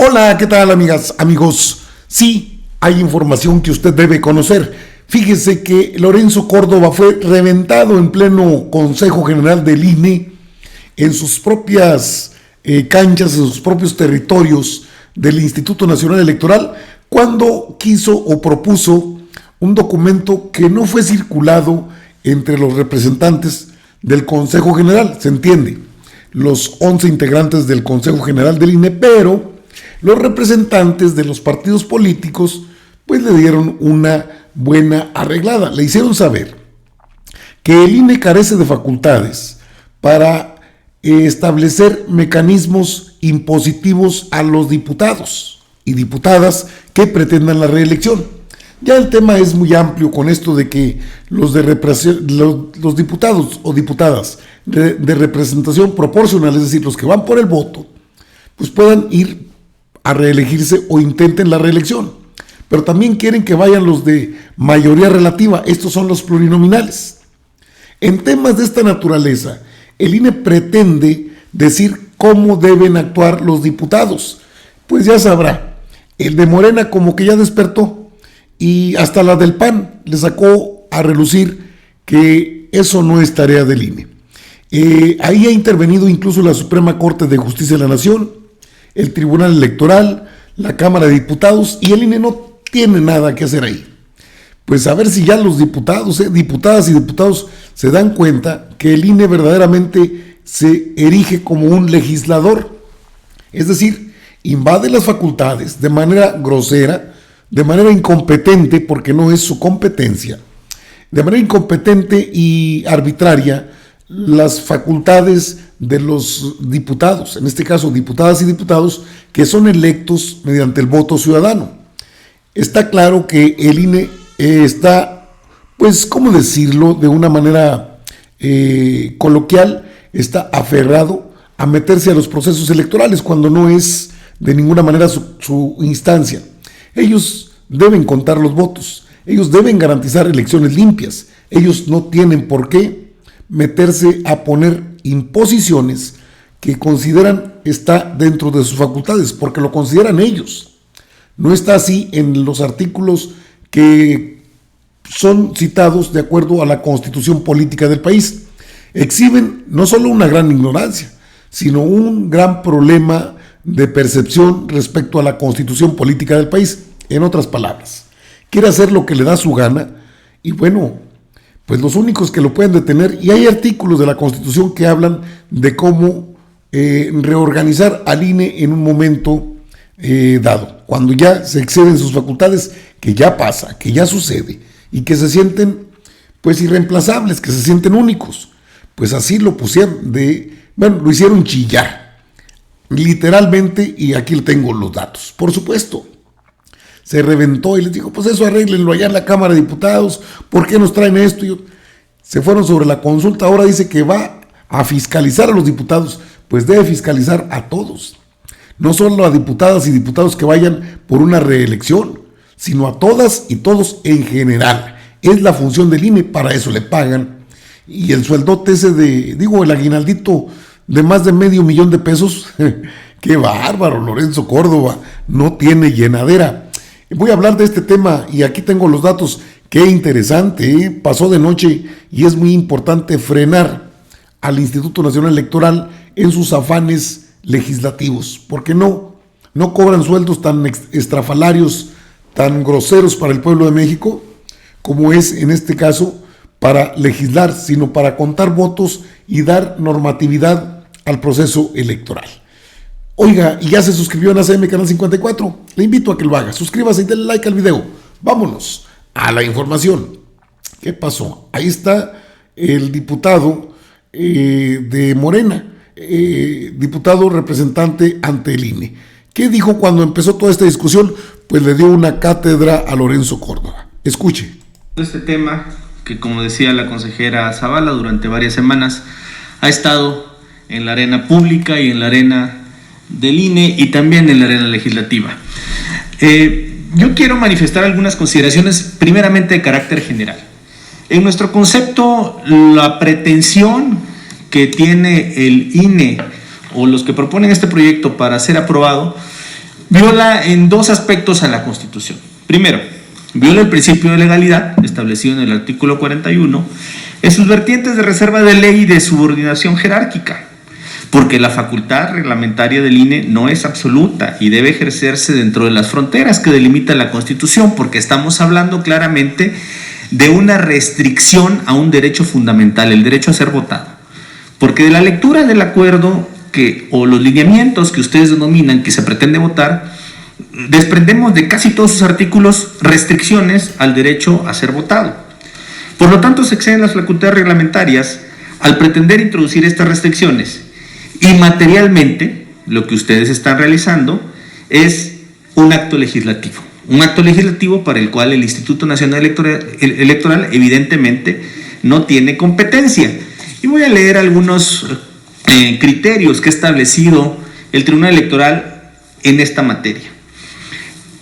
Hola, ¿qué tal, amigas, amigos? Sí, hay información que usted debe conocer. Fíjese que Lorenzo Córdoba fue reventado en pleno Consejo General del INE, en sus propias canchas, en sus propios territorios del Instituto Nacional Electoral, cuando quiso o propuso un documento que no fue circulado entre los representantes del Consejo General, se entiende, los 11 integrantes del Consejo General del INE, pero los representantes de los partidos políticos pues le dieron una buena arreglada, le hicieron saber que el INE carece de facultades para establecer mecanismos impositivos a los diputados y diputadas que pretendan la reelección. Ya el tema es muy amplio con esto de que los diputados o diputadas de representación proporcional, es decir, los que van por el voto, pues puedan ir a reelegirse o intenten la reelección. Pero también quieren que vayan los de mayoría relativa, estos son los plurinominales. En temas de esta naturaleza, el INE pretende decir cómo deben actuar los diputados. Pues ya sabrá, el de Morena como que ya despertó, y hasta la del PAN le sacó a relucir que eso no es tarea del INE. Ahí ha intervenido incluso la Suprema Corte de Justicia de la Nación, el Tribunal Electoral, la Cámara de Diputados, y el INE no tiene nada que hacer ahí. Pues a ver si ya los diputados, diputadas y diputados se dan cuenta que el INE verdaderamente se erige como un legislador, es decir, invade las facultades de manera grosera, de manera incompetente, porque no es su competencia, de manera incompetente y arbitraria, las facultades de los diputados, en este caso diputadas y diputados, que son electos mediante el voto ciudadano. Está claro que el INE está, pues, ¿cómo decirlo? De una manera coloquial, está aferrado a meterse a los procesos electorales cuando no es de ninguna manera su instancia. Ellos deben contar los votos, ellos deben garantizar elecciones limpias, ellos no tienen por qué meterse a poner imposiciones que consideran está dentro de sus facultades, porque lo consideran ellos. No está así en los artículos que son citados de acuerdo a la Constitución política del país. Exhiben no solo una gran ignorancia, sino un gran problema de percepción respecto a la Constitución política del país. En otras palabras, quiere hacer lo que le da su gana y bueno, pues los únicos que lo pueden detener, y hay artículos de la Constitución que hablan de cómo reorganizar al INE en un momento dado, cuando ya se exceden sus facultades, que ya pasa, que ya sucede, y que se sienten pues irreemplazables, que se sienten únicos. Pues así lo pusieron, lo hicieron chillar, literalmente, y aquí tengo los datos, por supuesto. Se reventó y les dijo, pues eso arréglenlo allá en la Cámara de Diputados, ¿por qué nos traen esto? Se fueron sobre la consulta, ahora dice que va a fiscalizar a los diputados, pues debe fiscalizar a todos, no solo a diputadas y diputados que vayan por una reelección, sino a todas y todos en general. Es la función del INE, para eso le pagan, y el sueldote ese el aguinaldito de más de $500,000, qué bárbaro, Lorenzo Córdoba, no tiene llenadera. Voy a hablar de este tema y aquí tengo los datos. Qué interesante, pasó de noche y es muy importante frenar al Instituto Nacional Electoral en sus afanes legislativos, porque no cobran sueldos tan estrafalarios, tan groseros para el pueblo de México, como es en este caso para legislar, sino para contar votos y dar normatividad al proceso electoral. Oiga, y ya se suscribió en ACM Canal 54, le invito a que lo haga, suscríbase y denle like al video. Vámonos a la información. ¿Qué pasó? Ahí está el diputado de Morena, diputado representante ante el INE. ¿Qué dijo cuando empezó toda esta discusión? Pues le dio una cátedra a Lorenzo Córdoba. Escuche. Este tema, que como decía la consejera Zavala, durante varias semanas ha estado en la arena pública y en la arena del INE y también en la arena legislativa. Yo quiero manifestar algunas consideraciones primeramente de carácter general. En nuestro concepto, la pretensión que tiene el INE o los que proponen este proyecto para ser aprobado viola en dos aspectos a la Constitución. Primero, viola el principio de legalidad establecido en el artículo 41 en sus vertientes de reserva de ley y de subordinación jerárquica, porque la facultad reglamentaria del INE no es absoluta y debe ejercerse dentro de las fronteras que delimita la Constitución, porque estamos hablando claramente de una restricción a un derecho fundamental, el derecho a ser votado. Porque de la lectura del acuerdo o los lineamientos que ustedes denominan que se pretende votar, desprendemos de casi todos sus artículos restricciones al derecho a ser votado. Por lo tanto, se exceden las facultades reglamentarias al pretender introducir estas restricciones. Y materialmente, lo que ustedes están realizando es un acto legislativo. Un acto legislativo para el cual el Instituto Nacional Electoral evidentemente no tiene competencia. Y voy a leer algunos criterios que ha establecido el Tribunal Electoral en esta materia.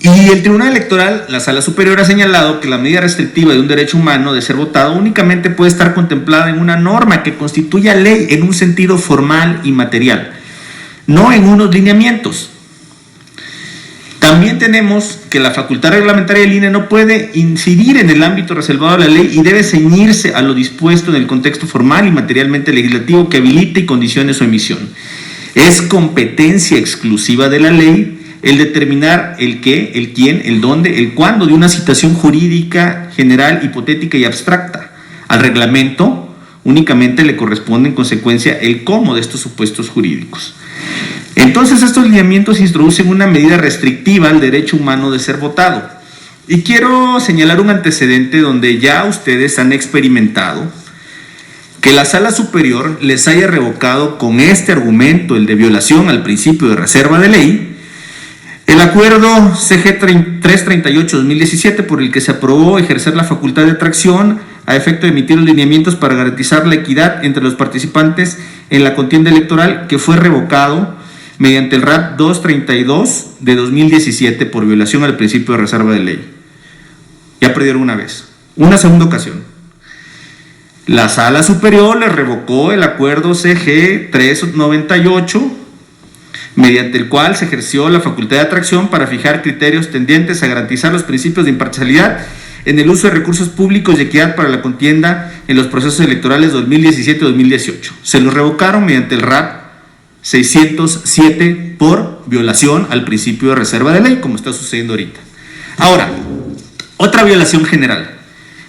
Y el Tribunal Electoral, la Sala Superior, ha señalado que la medida restrictiva de un derecho humano de ser votado únicamente puede estar contemplada en una norma que constituya ley en un sentido formal y material, no en unos lineamientos. También tenemos que la facultad reglamentaria del INE no puede incidir en el ámbito reservado a la ley y debe ceñirse a lo dispuesto en el contexto formal y materialmente legislativo que habilite y condicione su emisión. Es competencia exclusiva de la ley el determinar el qué, el quién, el dónde, el cuándo de una situación jurídica general, hipotética y abstracta. Al reglamento únicamente le corresponde en consecuencia el cómo de estos supuestos jurídicos. Entonces estos lineamientos introducen una medida restrictiva al derecho humano de ser votado. Y quiero señalar un antecedente donde ya ustedes han experimentado que la Sala Superior les haya revocado con este argumento, el de violación al principio de reserva de ley, el acuerdo CG 338-2017 por el que se aprobó ejercer la facultad de atracción a efecto de emitir los lineamientos para garantizar la equidad entre los participantes en la contienda electoral, que fue revocado mediante el RAT 232 de 2017 por violación al principio de reserva de ley. Ya perdieron una vez. Una segunda ocasión. La Sala Superior le revocó el acuerdo CG 398 mediante el cual se ejerció la facultad de atracción para fijar criterios tendientes a garantizar los principios de imparcialidad en el uso de recursos públicos y equidad para la contienda en los procesos electorales 2017-2018. Se los revocaron mediante el RAT 607 por violación al principio de reserva de ley, como está sucediendo ahorita. Ahora, otra violación general.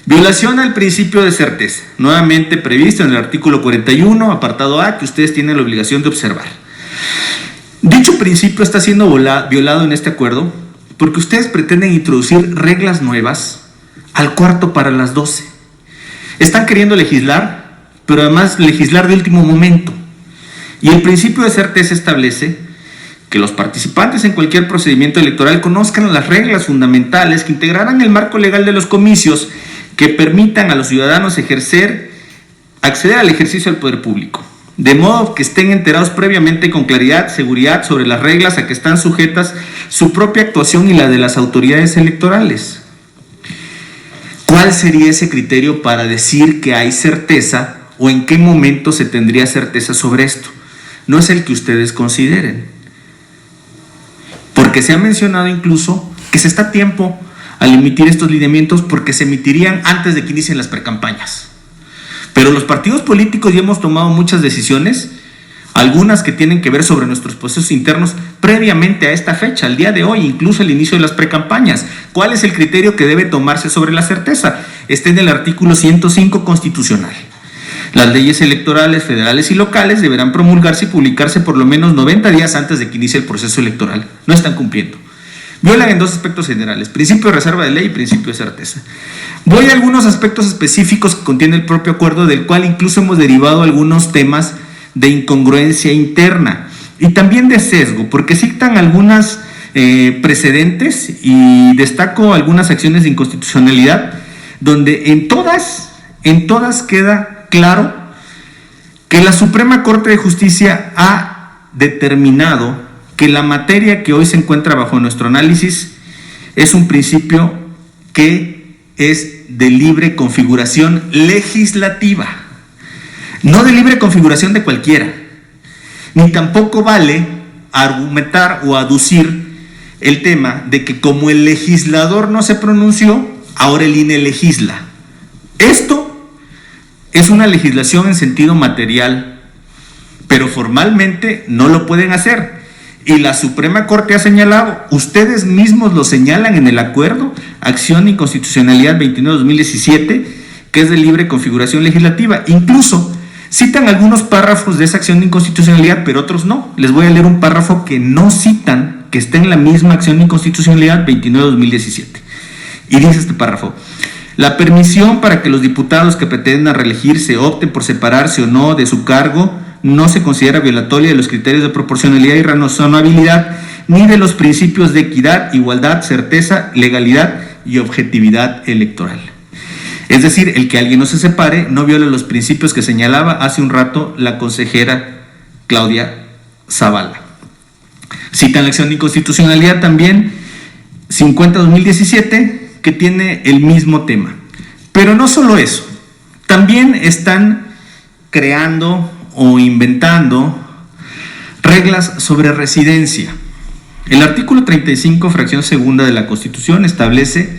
Violación al principio de certeza, nuevamente previsto en el artículo 41, apartado A, que ustedes tienen la obligación de observar. Dicho principio está siendo violado en este acuerdo porque ustedes pretenden introducir reglas nuevas al cuarto para las 12. Están queriendo legislar, pero además legislar de último momento. Y el principio de certeza establece que los participantes en cualquier procedimiento electoral conozcan las reglas fundamentales que integrarán el marco legal de los comicios que permitan a los ciudadanos acceder al ejercicio del poder público. De modo que estén enterados previamente con claridad, seguridad sobre las reglas a que están sujetas su propia actuación y la de las autoridades electorales. ¿Cuál sería ese criterio para decir que hay certeza o en qué momento se tendría certeza sobre esto? No es el que ustedes consideren. Porque se ha mencionado incluso que se está a tiempo al emitir estos lineamientos porque se emitirían antes de que inicien las precampañas. Pero los partidos políticos ya hemos tomado muchas decisiones, algunas que tienen que ver sobre nuestros procesos internos previamente a esta fecha, al día de hoy, incluso el inicio de las precampañas. ¿Cuál es el criterio que debe tomarse sobre la certeza? Está en el artículo 105 constitucional. Las leyes electorales federales y locales deberán promulgarse y publicarse por lo menos 90 días antes de que inicie el proceso electoral. No están cumpliendo. Violan en dos aspectos generales: principio de reserva de ley y principio de certeza. Voy a algunos aspectos específicos que contiene el propio acuerdo, del cual incluso hemos derivado algunos temas de incongruencia interna y también de sesgo, porque citan algunas precedentes y destaco algunas acciones de inconstitucionalidad, donde en todas queda claro que la Suprema Corte de Justicia ha determinado que la materia que hoy se encuentra bajo nuestro análisis es un principio que es de libre configuración legislativa, no de libre configuración de cualquiera, ni tampoco vale argumentar o aducir el tema de que como el legislador no se pronunció, ahora el INE legisla. Esto es una legislación en sentido material, pero formalmente no lo pueden hacer. Y la Suprema Corte ha señalado, ustedes mismos lo señalan en el acuerdo, Acción de Inconstitucionalidad 29-2017, que es de libre configuración legislativa. Incluso citan algunos párrafos de esa acción de inconstitucionalidad, pero otros no. Les voy a leer un párrafo que no citan, que está en la misma acción de inconstitucionalidad 29-2017. Y dice este párrafo: la permisión para que los diputados que pretendan reelegirse opten por separarse o no de su cargo no se considera violatoria de los criterios de proporcionalidad y razonabilidad, ni de los principios de equidad, igualdad, certeza, legalidad y objetividad electoral. Es decir, el que alguien no se separe no viola los principios que señalaba hace un rato la consejera Claudia Zavala. Citan la acción de inconstitucionalidad también 50-2017, que tiene el mismo tema. Pero no solo eso, también están creando o inventando reglas sobre residencia. El artículo 35, fracción segunda de la Constitución establece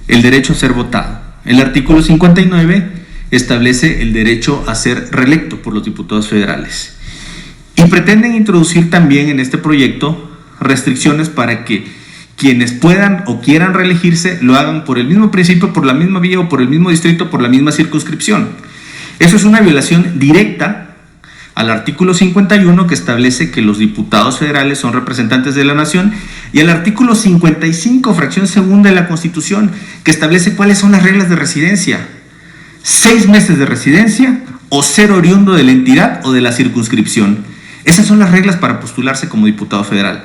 el derecho a ser votado. El artículo 59 establece el derecho a ser reelecto por los diputados federales. Y pretenden introducir también en este proyecto restricciones para que quienes puedan o quieran reelegirse lo hagan por el mismo principio, por la misma vía o por el mismo distrito, por la misma circunscripción. Eso es una violación directa al artículo 51, que establece que los diputados federales son representantes de la nación, y al artículo 55, fracción segunda de la Constitución, que establece cuáles son las reglas de residencia: 6 meses de residencia o ser oriundo de la entidad o de la circunscripción. Esas son las reglas para postularse como diputado federal.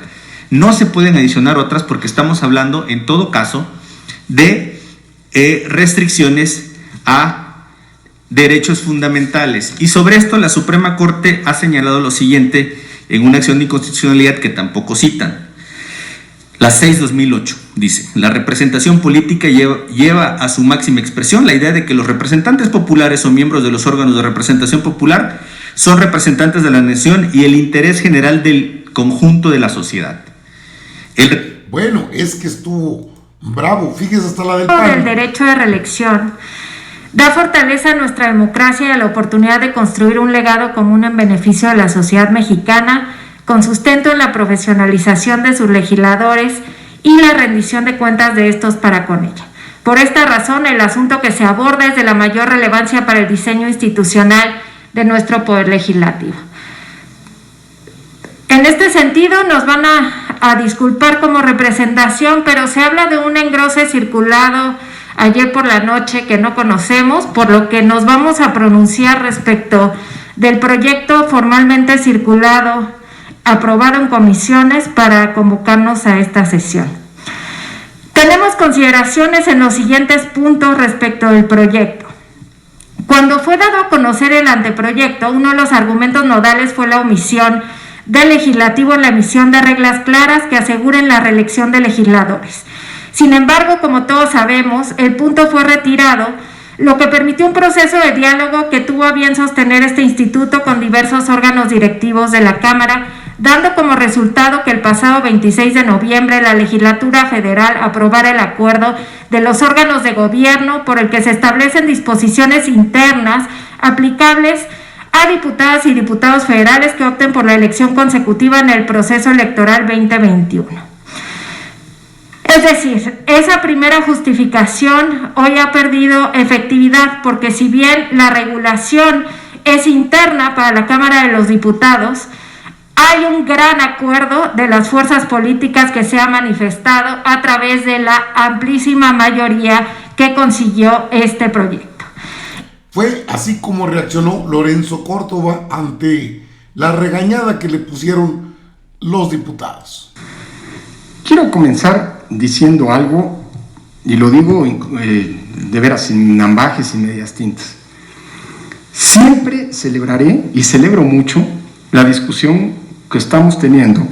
No se pueden adicionar otras, porque estamos hablando en todo caso de restricciones a derechos fundamentales. Y sobre esto la Suprema Corte ha señalado lo siguiente en una acción de inconstitucionalidad que tampoco citan. La 6-2008 dice: la representación política lleva a su máxima expresión la idea de que los representantes populares o miembros de los órganos de representación popular son representantes de la nación y el interés general del conjunto de la sociedad. Bueno, es que estuvo bravo, fíjese hasta la del PAN. El derecho de reelección da fortaleza a nuestra democracia y a la oportunidad de construir un legado común en beneficio de la sociedad mexicana, con sustento en la profesionalización de sus legisladores y la rendición de cuentas de estos para con ella. Por esta razón, el asunto que se aborda es de la mayor relevancia para el diseño institucional de nuestro poder legislativo. En este sentido, nos van a disculpar como representación, pero se habla de un engrose circulado ayer por la noche que no conocemos, por lo que nos vamos a pronunciar respecto del proyecto formalmente circulado, aprobado en comisiones, para convocarnos a esta sesión. Tenemos consideraciones en los siguientes puntos respecto del proyecto. Cuando fue dado a conocer el anteproyecto, uno de los argumentos nodales fue la omisión del legislativo en la emisión de reglas claras que aseguren la reelección de legisladores. Sin embargo, como todos sabemos, el punto fue retirado, lo que permitió un proceso de diálogo que tuvo a bien sostener este instituto con diversos órganos directivos de la Cámara, dando como resultado que el pasado 26 de noviembre la legislatura federal aprobara el acuerdo de los órganos de gobierno por el que se establecen disposiciones internas aplicables a diputadas y diputados federales que opten por la elección consecutiva en el proceso electoral 2021. Es decir, esa primera justificación hoy ha perdido efectividad, porque si bien la regulación es interna para la Cámara de los Diputados, hay un gran acuerdo de las fuerzas políticas que se ha manifestado a través de la amplísima mayoría que consiguió este proyecto. Fue así como reaccionó Lorenzo Córdoba ante la regañada que le pusieron los diputados. Quiero comenzar diciendo algo, y lo digo de veras, sin ambajes y medias tintas. Siempre celebraré, y celebro mucho, la discusión que estamos teniendo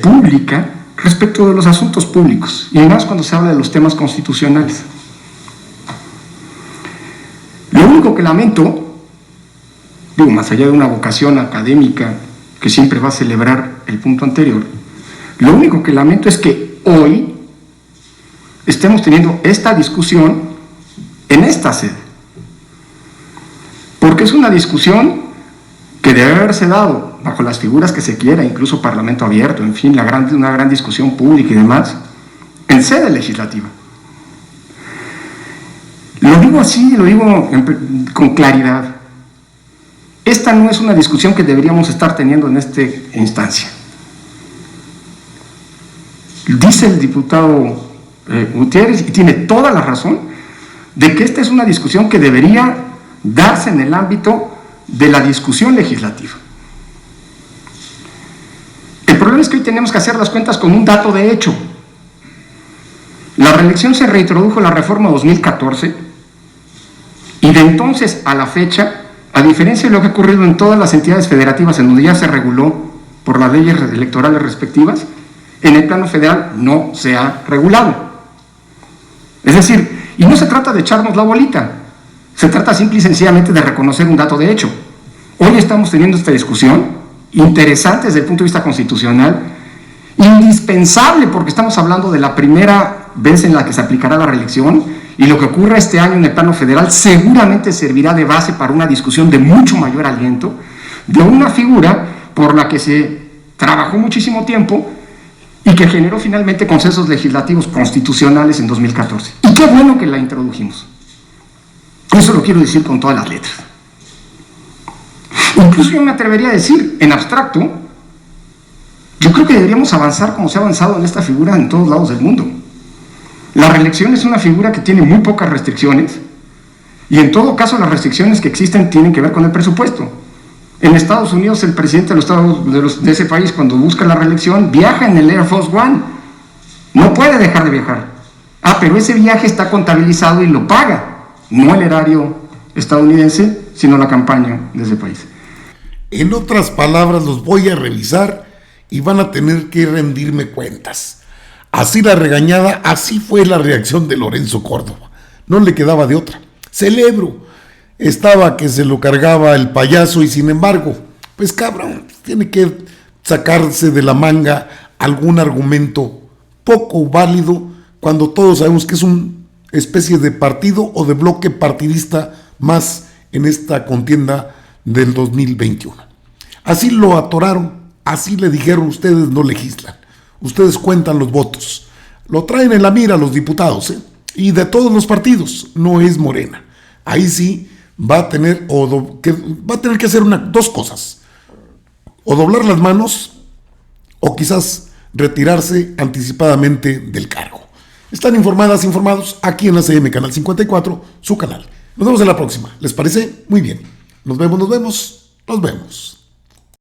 pública respecto de los asuntos públicos, y más cuando se habla de los temas constitucionales. Lo único que lamento, digo, más allá de una vocación académica que siempre va a celebrar el punto anterior, Lo único que lamento es que hoy estemos teniendo esta discusión en esta sede, porque es una discusión que debe haberse dado bajo las figuras que se quiera, incluso Parlamento abierto, en fin, una gran discusión pública y demás, en sede legislativa. Lo digo así, lo digo con claridad. Esta no es una discusión que deberíamos estar teniendo en esta instancia. Dice el diputado Gutiérrez, y tiene toda la razón, de que esta es una discusión que debería darse en el ámbito de la discusión legislativa. El problema es que hoy tenemos que hacer las cuentas con un dato de hecho. La reelección se reintrodujo en la reforma 2014 y de entonces a la fecha, a diferencia de lo que ha ocurrido en todas las entidades federativas en donde ya se reguló por las leyes electorales respectivas, en el plano federal no se ha regulado. Es decir, y no se trata de echarnos la bolita, se trata simple y sencillamente de reconocer un dato de hecho. Hoy estamos teniendo esta discusión, interesante desde el punto de vista constitucional, indispensable porque estamos hablando de la primera vez en la que se aplicará la reelección, y lo que ocurra este año en el plano federal seguramente servirá de base para una discusión de mucho mayor aliento, de una figura por la que se trabajó muchísimo tiempo y que generó finalmente consensos legislativos constitucionales en 2014. Y qué bueno que la introdujimos. Eso lo quiero decir con todas las letras. Incluso yo me atrevería a decir, en abstracto, yo creo que deberíamos avanzar como se ha avanzado en esta figura en todos lados del mundo. La reelección es una figura que tiene muy pocas restricciones, y en todo caso las restricciones que existen tienen que ver con el presupuesto. En Estados Unidos el presidente de ese país, cuando busca la reelección, viaja en el Air Force One, no puede dejar de viajar. Pero ese viaje está contabilizado y lo paga, no el erario estadounidense, sino la campaña de ese país. En otras palabras, los voy a revisar y van a tener que rendirme cuentas. Así la regañada, así fue la reacción de Lorenzo Córdoba. No le quedaba de otra. Celebro. Estaba que se lo cargaba el payaso y sin embargo, pues cabrón, tiene que sacarse de la manga algún argumento poco válido cuando todos sabemos que es una especie de partido o de bloque partidista más en esta contienda del 2021. Así lo atoraron, así le dijeron: ustedes no legislan, ustedes cuentan los votos. Lo traen en la mira los diputados, y de todos los partidos, no es Morena. Ahí sí va a tener que hacer dos cosas: o doblar las manos o quizás retirarse anticipadamente del cargo. Están informados aquí en ACM Canal 54, su canal. Nos vemos en la próxima. ¿Les parece? Muy bien. Nos vemos.